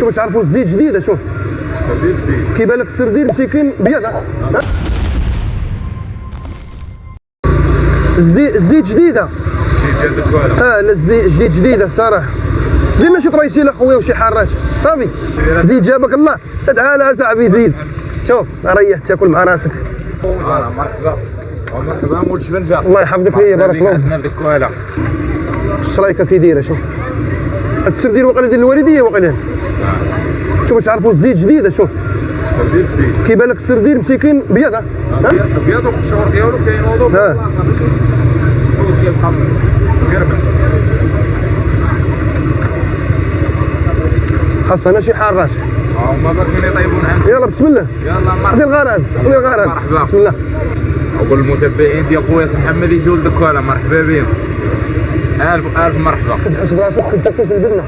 شوف تعرفوا الزيت جديده. شوف كيبان لك السردين مسكين بيض. الزيت جديده. الزيت جديده صراحه. دير شي طريسيل اخويا وشي حراش صافي. زيد جابك الله. تعال اصاحبي زيد. شوف ريح تاكل مع راسك. مرحبا مول شبنجه. الله يحفظك ليا بارك الله. عندنا الكوالا. الشرايكه كي دايره. شوف هاد السردين واقيلا ديال الوالديه واقيلا. شوف تعرفوا الزيت جديده. شوف كيبان لك السردين مسكين بيض. بيض والقشور ديالو كاين وضو ديال القمر. خاصنا شي حراش. هما باقيين يطيبون عندنا. يلا بسم الله. يلا مرحبا. الغرض مرحبا. بسم الله. وقول المتابعين ديال خويا محمد يجوا للدكاله مرحبا بهم. الف مرحبا. تحس براسك كنت تاكل في البنه.